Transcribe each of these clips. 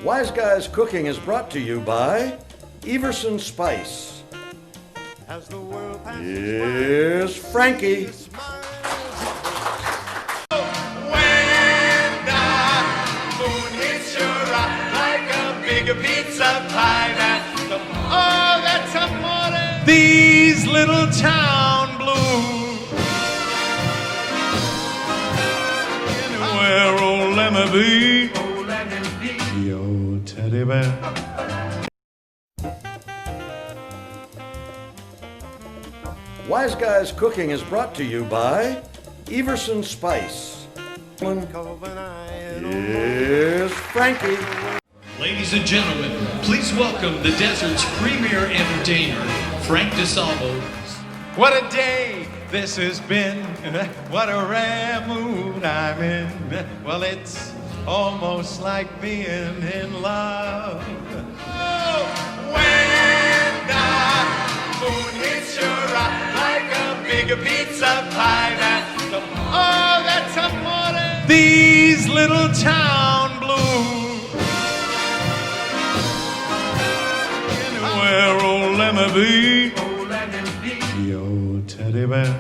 Wise Guys Cooking is brought to you by Everson Spice. Here's Frankie. Pizza pie, that's amore. These little town blues. Anywhere old Lemmy be, your teddy bear. Wise Guys Cooking is brought to you by Everson Spice. Here's Frankie. Ladies and gentlemen, please welcome the desert's premier entertainer, Frank DeSalvo. What a day this has been. What a rare mood I'm in. Well, it's almost like being in love. Oh, when the moon hits your eye like a big pizza pie. That's amore. These little town blues. Where old Lemmy be, your teddy bear.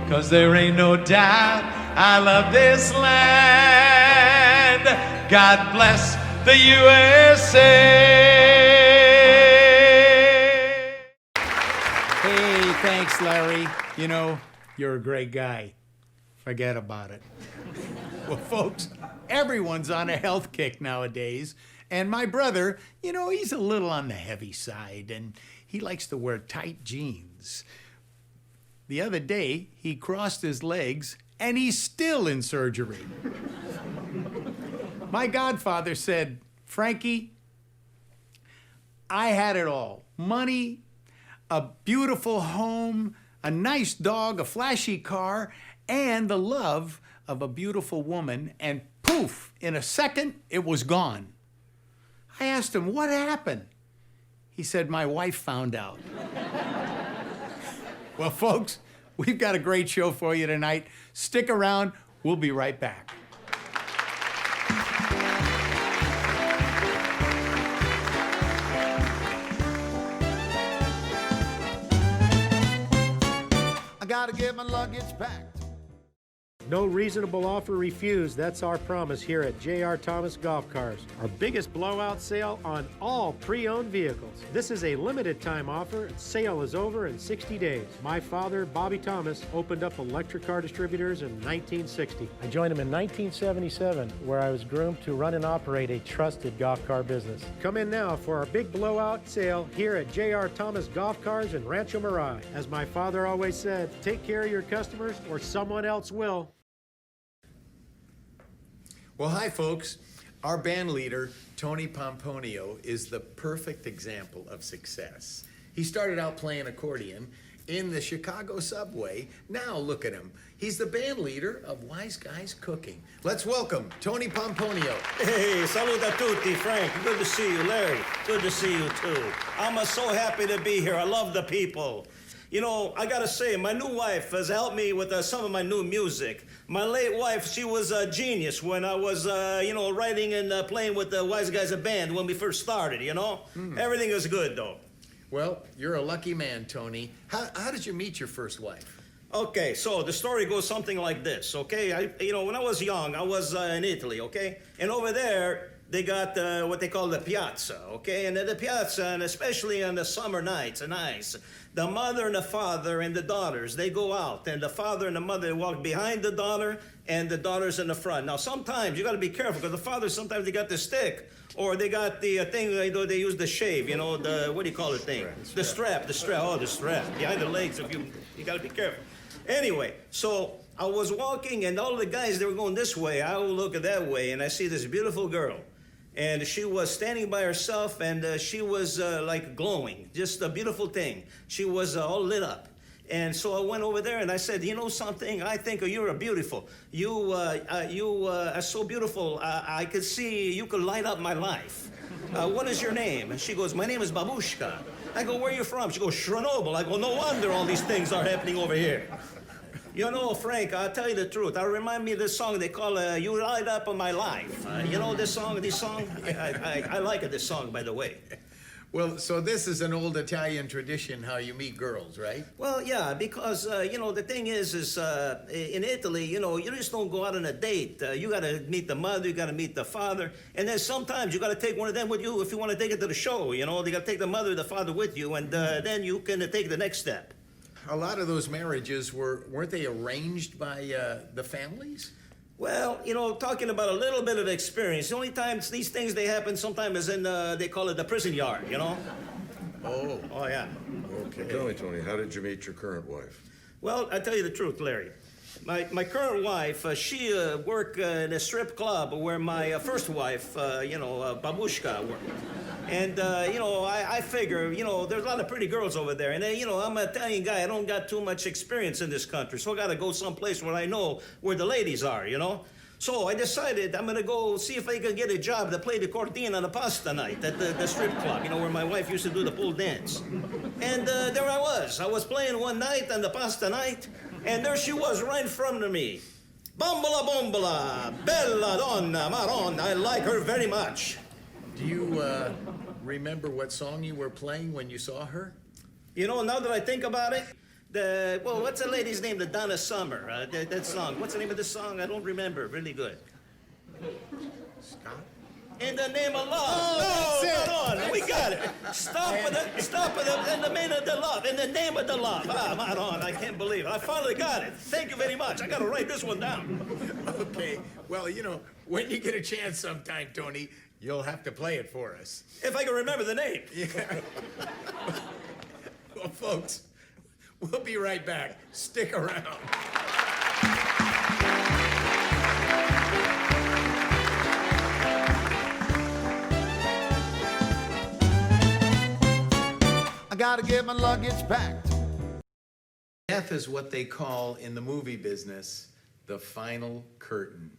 Cause there ain't no doubt I love this land. God bless the USA. Hey, thanks, Larry. You know, you're a great guy. Forget about it. Well, folks, everyone's on a health kick nowadays. And my brother, you know, he's a little on the heavy side, and he likes to wear tight jeans. The other day, he crossed his legs, and he's still in surgery. My godfather said, Frankie, I had it all. Money, a beautiful home, a nice dog, a flashy car, and the love of a beautiful woman, and poof, in a second, it was gone. I asked him, what happened? He said, my wife found out. Well, folks, we've got a great show for you tonight. Stick around, we'll be right back. Gotta get my luggage packed. No reasonable offer refused. That's our promise here at J.R. Thomas Golf Cars. Our biggest blowout sale on all pre-owned vehicles. This is a limited time offer. Sale is over in 60 days. My father, Bobby Thomas, opened up electric car distributors in 1960. I joined him in 1977, where I was groomed to run and operate a trusted golf car business. Come in now for our big blowout sale here at J.R. Thomas Golf Cars in Rancho Mirage. As my father always said, take care of your customers or someone else will. Well, hi, folks. Our band leader, Tony Pomponio, is the perfect example of success. He started out playing accordion in the Chicago subway. Now look at him. He's the band leader of Wise Guys Cooking. Let's welcome Tony Pomponio. Hey, salute a tutti, Frank. Good to see you, Larry. Good to see you, too. I'm so happy to be here. I love the people. You know, I gotta say, my new wife has helped me with some of my new music. My late wife, she was a genius when I was, writing and playing with the Wise Guys band when we first started, you know? Everything was good, though. Well, you're a lucky man, Tony. How did you meet your first wife? Okay, so the story goes something like this, okay? When I was young, I was in Italy, okay? And over there, they got what they call the piazza, okay? And at the piazza, and especially on the summer nights, the mother and the father and the daughters, they go out, and the father and the mother walk behind the daughter, and the daughter's in the front. Now, sometimes you got to be careful, because the father, sometimes they got the stick, or they got the thing, they use the shave, the, what do you call it thing? The strap, the strap, behind the legs, you got to be careful. Anyway, so I was walking, and all the guys, they were going this way. I will look that way, and I see this beautiful girl. And she was standing by herself, and she was like glowing, just a beautiful thing. She was all lit up. And so I went over there and I said, you know something? I think you're beautiful. You are so beautiful. I could see you could light up my life. What is your name? And she goes, my name is Babushka. I go, where are you from? She goes, Chernobyl. I go, no wonder all these things are happening over here. You know, Frank, I'll tell you the truth. That remind me of this song they call You Light Up My Life. You know this song? I like it, this song, by the way. Well, so this is an old Italian tradition, how you meet girls, right? Well, yeah, because, you know, the thing is in Italy, you know, you just don't go out on a date. You got to meet the mother, you got to meet the father, and then sometimes you got to take one of them with you if you want to take it to the show, you know. They got to take the mother or the father with you, and then you can take the next step. A lot of those marriages weren't they arranged by the families? Well, you know, talking about a little bit of experience, the only times these things, they happen sometimes is in, they call it the prison yard, you know? Oh, Oh, yeah. okay. Tell me, Tony, how did you meet your current wife? Well, I tell you the truth, Larry. My current wife, she worked in a strip club where my first wife, Babushka, worked. And, you know, I figure, you know, there's a lot of pretty girls over there. And, you know, I'm an Italian guy. I don't got too much experience in this country. So I got to go someplace where I know where the ladies are, you know? So I decided I'm going to go see if I can get a job to play the cortina on the pasta night at the strip club, you know, where my wife used to do the pool dance. And there I was. I was playing one night on the pasta night, and there she was right in front of me. Bombola, bombola, bella donna, maronna. I like her very much. Do you remember what song you were playing when you saw her? You know, now that I think about it, what's the lady's name? The Donna Summer. That song. What's the name of the song? I don't remember. Really good. Scott? In the name of love. Oh, that's Come on, we got it. Stop with the, in the name of the love. In the name of the love. Ah, Maron, I can't believe it. I finally got it. Thank you very much. I got to write this one down. Okay. Well, you know, when you get a chance sometime, Tony, you'll have to play it for us. If I can remember the name. Yeah. Well, folks, we'll be right back. Stick around. I gotta get my luggage packed. Death is what they call in the movie business the final curtain.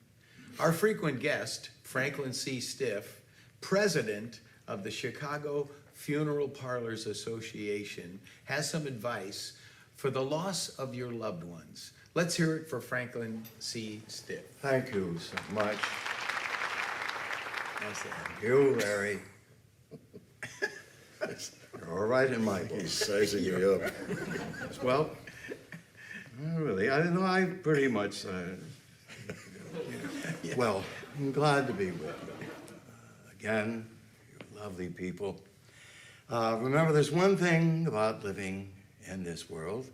Our frequent guest, Franklin C. Stiff, president of the Chicago Funeral Parlors Association, has some advice for the loss of your loved ones. Let's hear it for Franklin C. Stiff. Thank you so much. Nice to have Thank you, Larry. You're all right in my book. He's sizing you up. Well, really, I know I pretty much, well, I'm glad to be with you. Again, you lovely people. Remember, there's one thing about living in this world.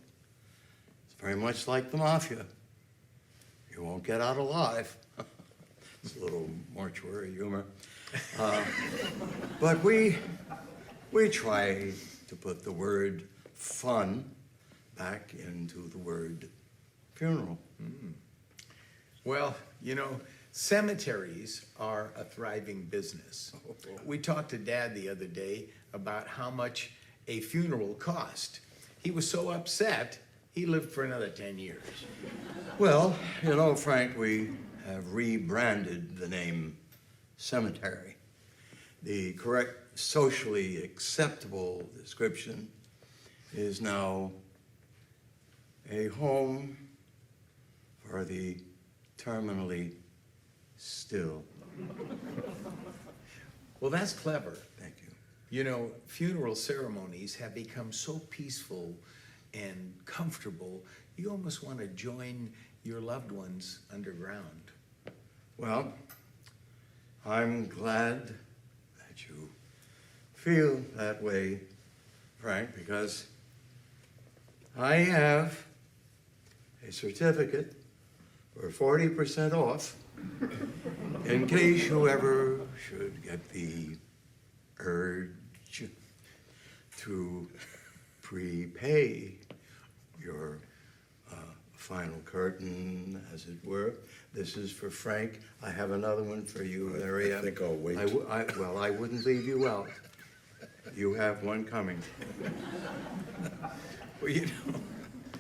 It's very much like the mafia. You won't get out alive. It's a little mortuary humor. But we try to put the word fun back into the word funeral. Well, you know, cemeteries are a thriving business. We talked to Dad the other day about how much a funeral cost. He was so upset, he lived for another 10 years. Well, you know, Frank, we have rebranded the name cemetery. The correct socially acceptable description is now a home for the terminally still. Well, that's clever. Thank you. You know, funeral ceremonies have become so peaceful and comfortable, you almost want to join your loved ones underground. Well, I'm glad that you feel that way, Frank, because I have a certificate for 40% off in case you ever should get the urge to prepay your final curtain, as it were. This is for Frank. I have another one for you, Larry. I think I'll wait. Well, I wouldn't leave you out. You have one coming. Well, you know,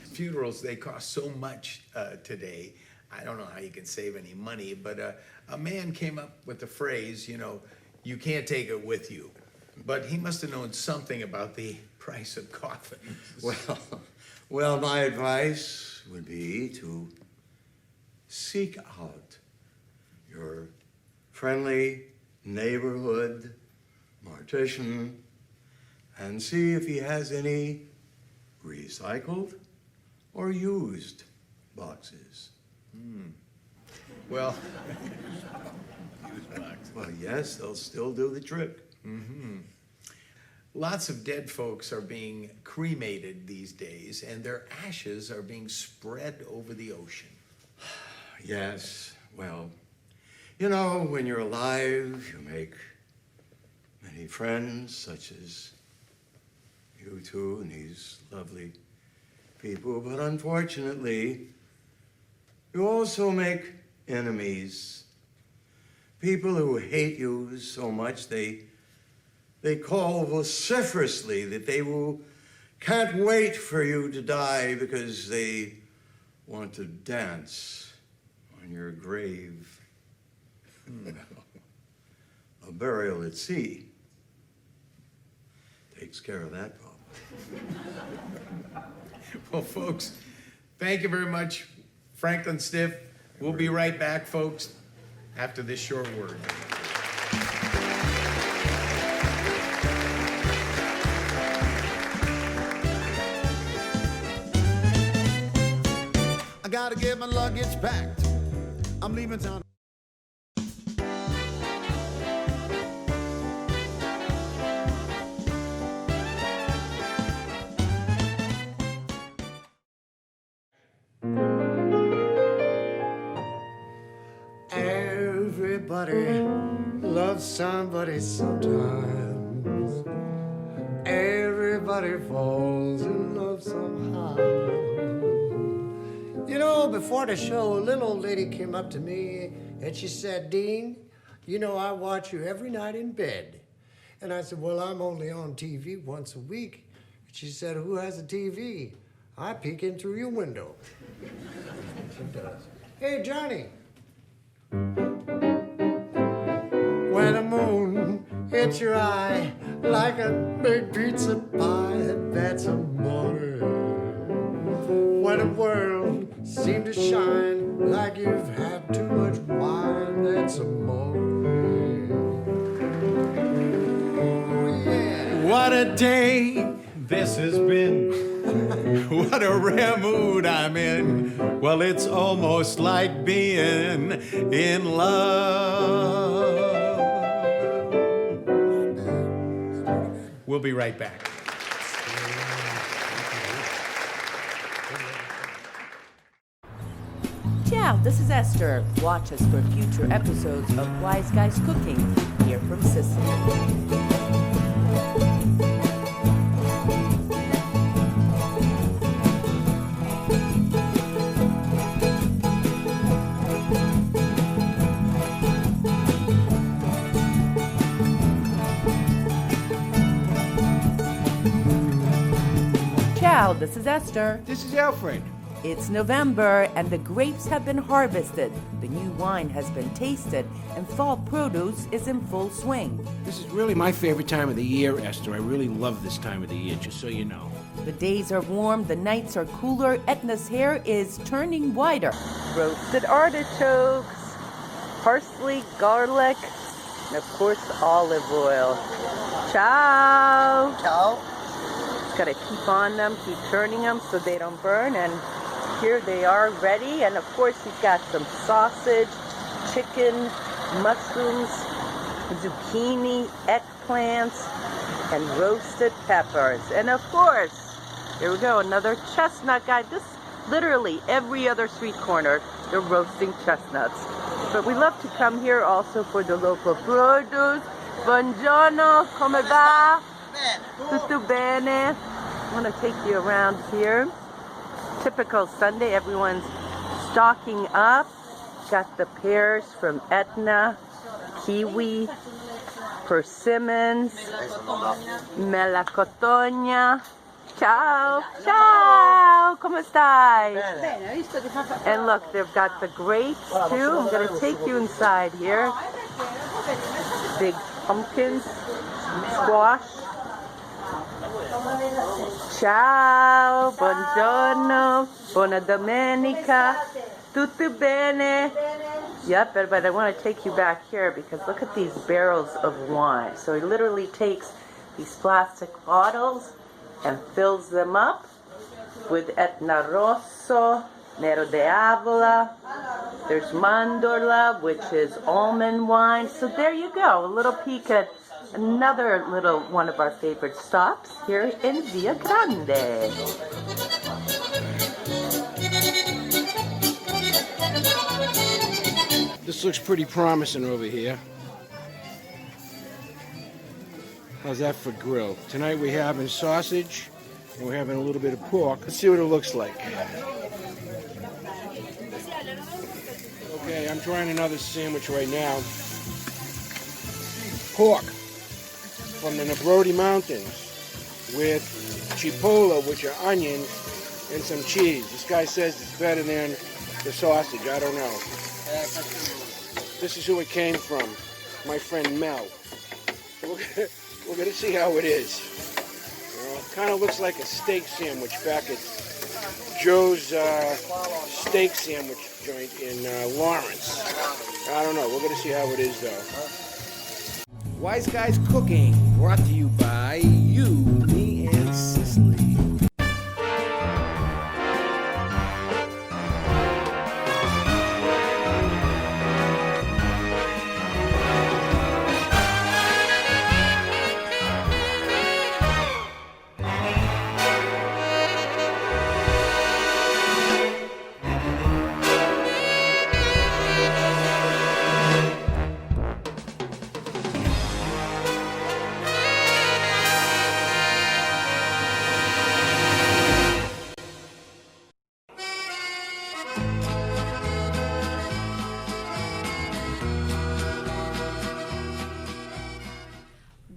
funerals, they cost so much today. I don't know how you can save any money, but a man came up with the phrase, you know, you can't take it with you. But he must have known something about the price of coffins. Well, my advice would be to seek out your friendly neighborhood mortician and see if he has any recycled or used boxes. Well, Well, yes, they'll still do the trick. lots of dead folks are being cremated these days, and their ashes are being spread over the ocean. Yes, well, you know, when you're alive, you make many friends, such as you two and these lovely people, but unfortunately, you also make enemies. People who hate you so much they call vociferously that can't wait for you to die because they want to dance on your grave. A burial at sea takes care of that problem. Well, folks, thank you very much, Franklin Stiff. We'll be right back, folks, after this short word. I gotta get my luggage packed. I'm leaving town. Everybody loves somebody sometimes. Everybody falls in love somehow. You know, before the show, a little old lady came up to me and she said, "Dean, you know I watch you every night in bed." And I said, "Well, I'm only on TV once a week." She said, "Who has a TV? I peek in through your window." She does. "Hey, Johnny. When the moon hits your eye like a big pizza pie, that's a morning. When the world seems to shine like you've had too much wine, that's a morning. Oh, yeah. What a day this has been. What a rare mood I'm in. Well, it's almost like being in love. We'll be right back. Ciao, this is Esther. Watch us for future episodes of Wise Guys Cooking here from Sicily. Ciao, this is Esther. This is Alfred. It's November and the grapes have been harvested, the new wine has been tasted, and fall produce is in full swing. This is really my favorite time of the year, Esther. I really love this time of the year, just so you know. The days are warm, the nights are cooler, Etna's hair is turning whiter. Roasted artichokes, parsley, garlic, and of course olive oil. Ciao! Ciao. Just gotta keep on them, keep turning them so they don't burn, and here they are ready. And of course you've got some sausage, chicken, mushrooms, zucchini, eggplants, and roasted peppers. And of course, here we go, another chestnut guy. This literally every other street corner, they're roasting chestnuts. But we love to come here also for the local produce. Buongiorno, come va? Tutto bene. I want to take you around here. Typical Sunday, everyone's stocking up. Got the pears from Etna, kiwi, persimmons, melacotogna. Ciao, ciao, come stai? And look, they've got the grapes too. I'm going to take you inside here. Big pumpkins, squash. Ciao, buongiorno, buona domenica, tutto bene? Yep, but I want to take you back here because look at these barrels of wine. So he literally takes these plastic bottles and fills them up with Etna Rosso, Nero de Avola. There's Mandorla, which is almond wine. So there you go, a little peek at another little one of our favorite stops here in Via Grande. This looks pretty promising over here. How's that for grill? Tonight we're having sausage and we're having a little bit of pork. Let's see what it looks like. Okay, I'm trying another sandwich right now. Pork from the Nebrodi Mountains with chipotle, which are onions, and some cheese. This guy says it's better than the sausage. I don't know. This is who it came from, my friend Mel. So we're gonna see how it is. You know, it kind of looks like a steak sandwich back at Joe's steak sandwich joint in Lawrence. I don't know. We're gonna see how it is though. Wise Guys Cooking, brought to you by you, me, and Cicely.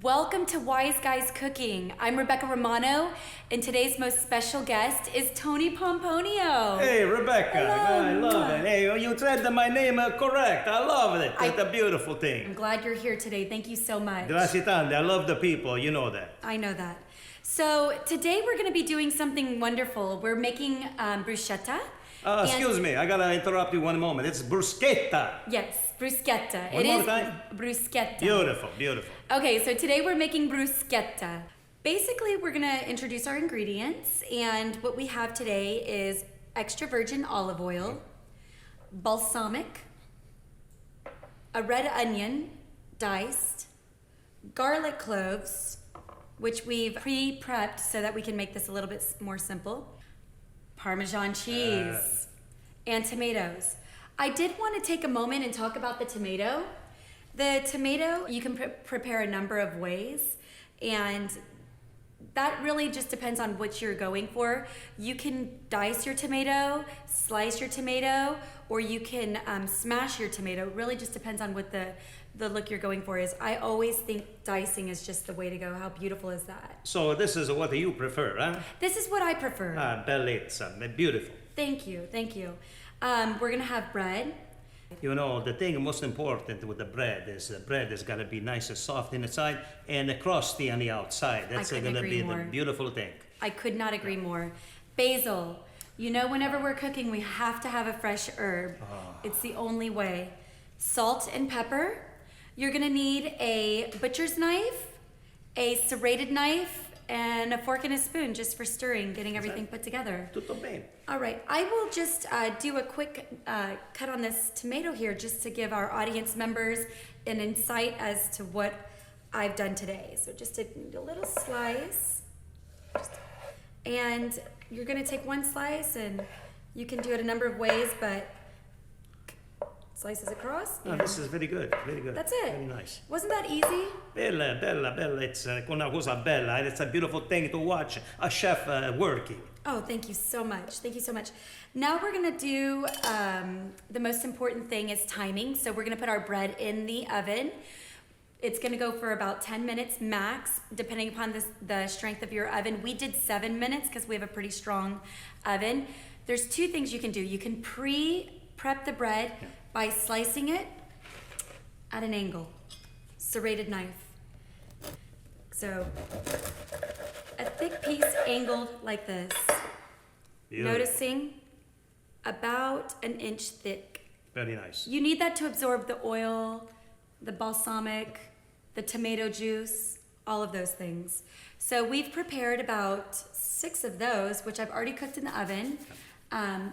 Welcome to Wise Guys Cooking. I'm Rebecca Romano, and today's most special guest is Tony Pomponio. Hey, Rebecca. Hello. I love it. Hey, you said my name correct. I love it. It's a beautiful I'm thing. glad you're here today. Thank you so much. Grazie tante. I love the people. You know that. I know that. So today we're going to be doing something wonderful. We're making bruschetta. Excuse me. I got to interrupt you one moment. It's bruschetta. Yes, bruschetta. One more time. Bruschetta. Beautiful, beautiful. Okay, so today we're making bruschetta. Basically, we're gonna introduce our ingredients, and what we have today is extra virgin olive oil, balsamic, a red onion, diced, garlic cloves, which we've pre-prepped so that we can make this a little bit more simple, Parmesan cheese, and tomatoes. I did want to take a moment and talk about the tomato. The tomato, you can prepare a number of ways, and that really just depends on what you're going for. You can dice your tomato, slice your tomato, or you can smash your tomato. It really just depends on what the look you're going for is. I always think dicing is just the way to go. How beautiful is that? So this is what you prefer, huh? This is what I prefer. Bellezza. Beautiful. Thank you, thank you. We're gonna have bread. You know, the thing most important with the bread is the bread has got to be nice and soft inside and crusty on the outside. That's going to be the beautiful thing. I could not agree more. Basil. You know, whenever we're cooking, we have to have a fresh herb. It's the only way. Salt and pepper. You're going to need a butcher's knife, a serrated knife, and a fork and a spoon just for stirring, getting everything put together. Tutto bene. All right, I will just do a quick cut on this tomato here just to give our audience members an insight as to what I've done today. So just a little slice. And you're gonna take one slice, and you can do it a number of ways, but slices across. Oh, this is very good, very good. That's it. Very nice. Wasn't that easy? Bella, bella, bella. It's una cosa bella. It's a beautiful thing to watch a chef working. Oh, thank you so much. Thank you so much. Now we're gonna do, the most important thing is timing. So we're gonna put our bread in the oven. It's gonna go for about 10 minutes max, depending upon the strength of your oven. We did 7 minutes because we have a pretty strong oven. There's two things you can do. You can pre-prep the bread by slicing it at an angle, serrated knife. So a thick piece angled like this. Beautiful. Noticing about an inch thick. Very nice. You need that to absorb the oil, the balsamic, the tomato juice, all of those things. So we've prepared about 6 of those, which I've already cooked in the oven.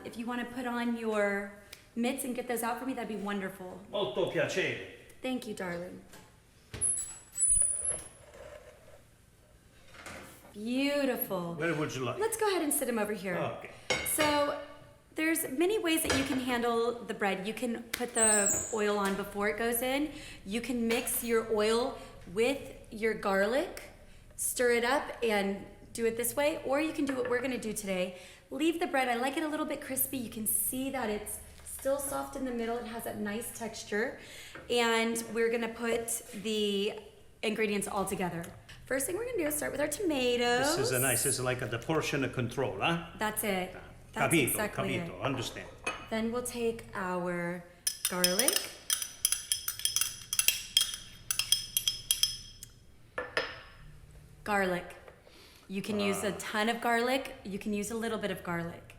If you want to put on your mitts and get those out for me, that'd be wonderful. Molto piacere. Thank you, darling. Beautiful. Where would you like? Let's go ahead and sit them over here. Okay. So there's many ways that you can handle the bread. You can put the oil on before it goes in. You can mix your oil with your garlic, stir it up and do it this way, or you can do what we're gonna do today. Leave the bread, I like it a little bit crispy. You can see that it's still soft in the middle. It has a nice texture. And we're gonna put the ingredients all together. First thing we're gonna do is start with our tomatoes. This is like the portion of control, huh? That's it. That's Capito, exactly capito, it. understand. Then we'll take our garlic. Garlic. You can use a ton of garlic. You can use a little bit of garlic.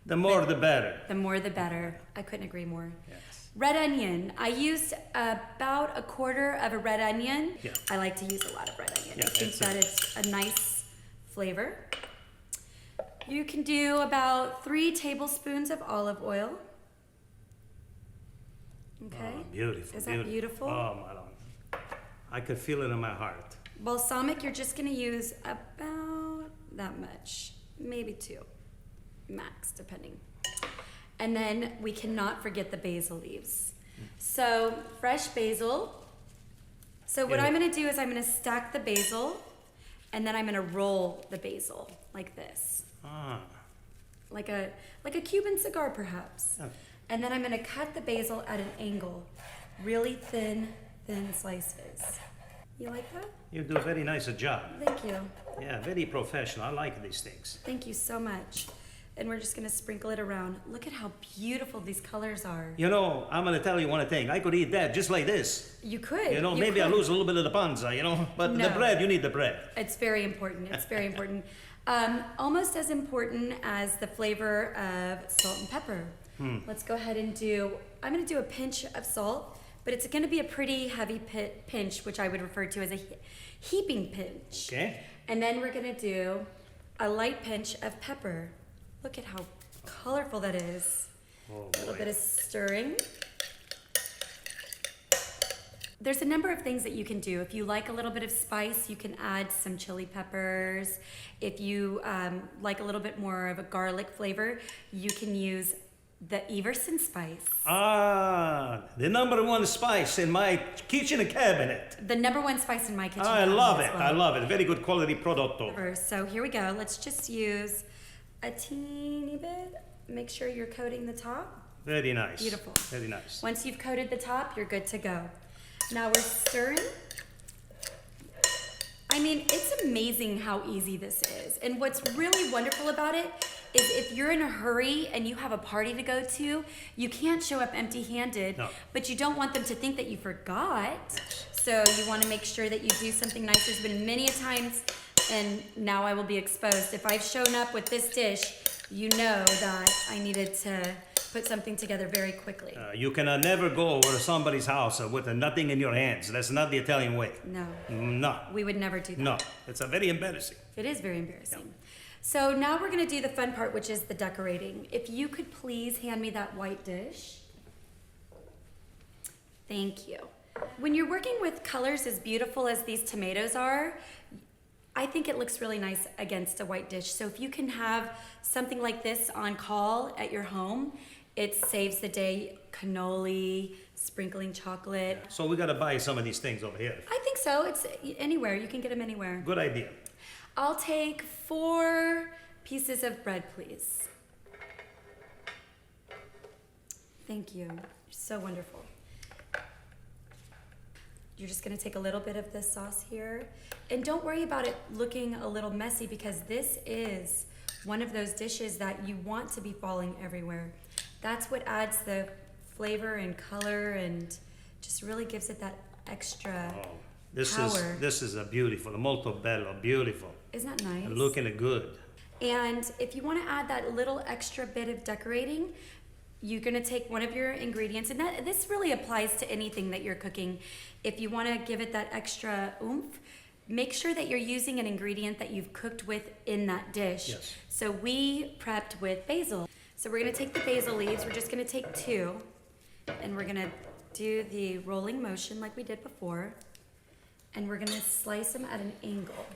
The more the better. The more the better. I couldn't agree more. Yes. Red onion. I used about 1/4 of a red onion. Yeah. I like to use a lot of red onion. Yeah, I think it's that it's a nice flavor. You can do about 3 tablespoons of olive oil. Okay. Oh, beautiful. Is that beautiful? Oh, Madam. I could feel it in my heart. Balsamic, you're just gonna use about that much, maybe 2, max, depending. And then we cannot forget the basil leaves. So fresh basil. So what I'm gonna do is I'm gonna stack the basil, and then I'm gonna roll the basil like this, Ah. like a Cuban cigar perhaps. Okay. And then I'm gonna cut the basil at an angle, really thin slices. You like that? You do a very nice job. Thank you. Yeah, very professional. I like these things. Thank you so much. And we're just gonna sprinkle it around. Look at how beautiful these colors are. You know, I'm gonna tell you one thing. I could eat that just like this. You could. You know, maybe I could. lose a little bit of the panza, you know? But the No. bread, you need the bread. It's very important. It's very important. Almost as important as the flavor of salt and pepper. Let's go ahead and I'm gonna do a pinch of salt, but it's gonna be a pretty heavy pinch, which I would refer to as a heaping pinch. Okay. And then we're gonna do a light pinch of pepper. Look at how colorful that is. Oh, A little boy. bit of stirring. There's a number of things that you can do. If you like a little bit of spice, you can add some chili peppers. If you like a little bit more of a garlic flavor, you can use the Everson spice. Ah, the #1 spice in my kitchen cabinet. The #1 spice in my kitchen. I cabinet love as it. well. I love it. Very good quality prodotto. So here we go. Let's just use a teeny bit. Make sure you're coating the top. Very nice. Beautiful. Very nice. Once you've coated the top, you're good to go. Now we're stirring. I mean, it's amazing how easy this is. And what's really wonderful about it is if you're in a hurry and you have a party to go to, you can't show up empty-handed, No. but you don't want them to think that you forgot. So you want to make sure that you do something nice. There's been many a times, and now I will be exposed. If I've shown up with this dish, you know that I needed to put something together very quickly. You can never go over to somebody's house with nothing in your hands. That's not the Italian way. No, No. we would never do that. No. It's a very embarrassing. It is very embarrassing. So now we're gonna do the fun part, which is the decorating. If you could please hand me that white dish. Thank you. When you're working with colors as beautiful as these tomatoes are, I think it looks really nice against a white dish. So if you can have something like this on call at your home, it saves the day. Cannoli, sprinkling chocolate. So we gotta buy some of these things over here. I think so. It's anywhere. You can get them anywhere. Good idea. I'll take 4 pieces of bread, please. Thank you. You're so wonderful. You're just gonna take a little bit of this sauce here. And don't worry about it looking a little messy, because this is one of those dishes that you want to be falling everywhere. That's what adds the flavor and color and just really gives it that extra This is a beautiful, molto bello, beautiful. Isn't that nice? Looking good. And if you want to add that little extra bit of decorating, you're going to take one of your ingredients, and this really applies to anything that you're cooking. If you want to give it that extra oomph, make sure that you're using an ingredient that you've cooked with in that dish. Yes. So we prepped with basil. So we're going to take the basil leaves. We're just going to take 2, and we're going to do the rolling motion like we did before, and we're going to slice them at an angle.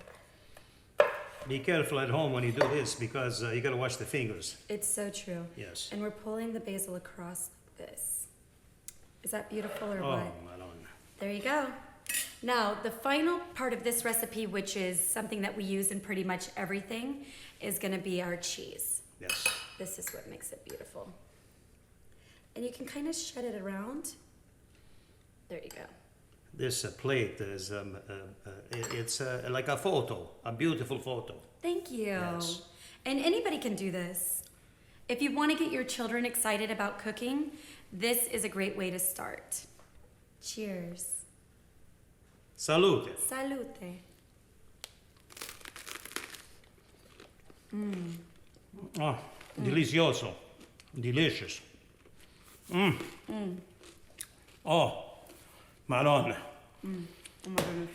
Be careful at home when you do this because you gotta wash the fingers. It's so true. Yes. And we're pulling the basil across like this. Is that beautiful or Oh, what? Madonna. There you go. Now, the final part of this recipe, which is something that we use in pretty much everything, is gonna be our cheese. Yes. This is what makes it beautiful. And you can kind of shed it around. There you go. This plate is, it's like a photo, a beautiful photo. Thank you. Yes. And anybody can do this. If you want to get your children excited about cooking, this is a great way to start. Cheers. Salute. Salute. Oh, delicioso. Delicious. Oh, Madonna. Oh my goodness.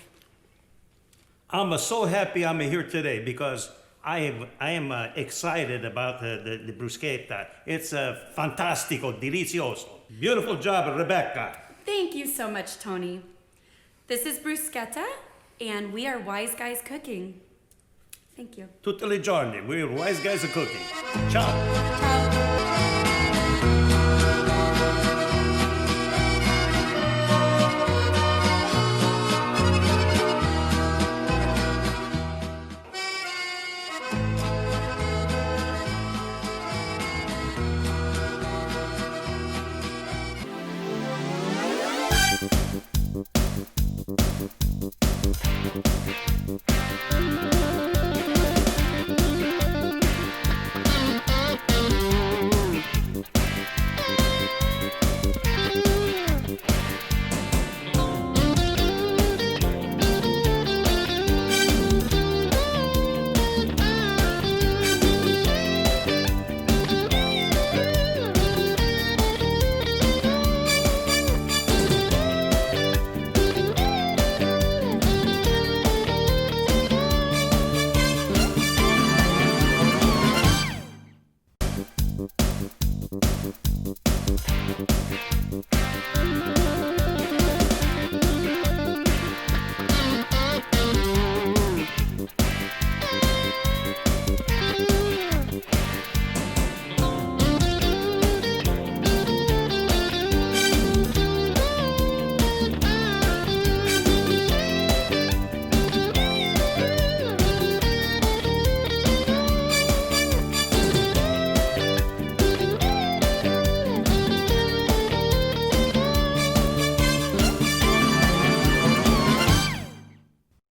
I'm so happy I'm here today because I am excited about the bruschetta. It's fantastico, delicioso. Beautiful job, Rebecca. Thank you so much, Tony. This is bruschetta, and we are Wise Guys Cooking. Thank you. Tutte le giorni, we're Wise Guys are Cooking. Ciao. Ciao.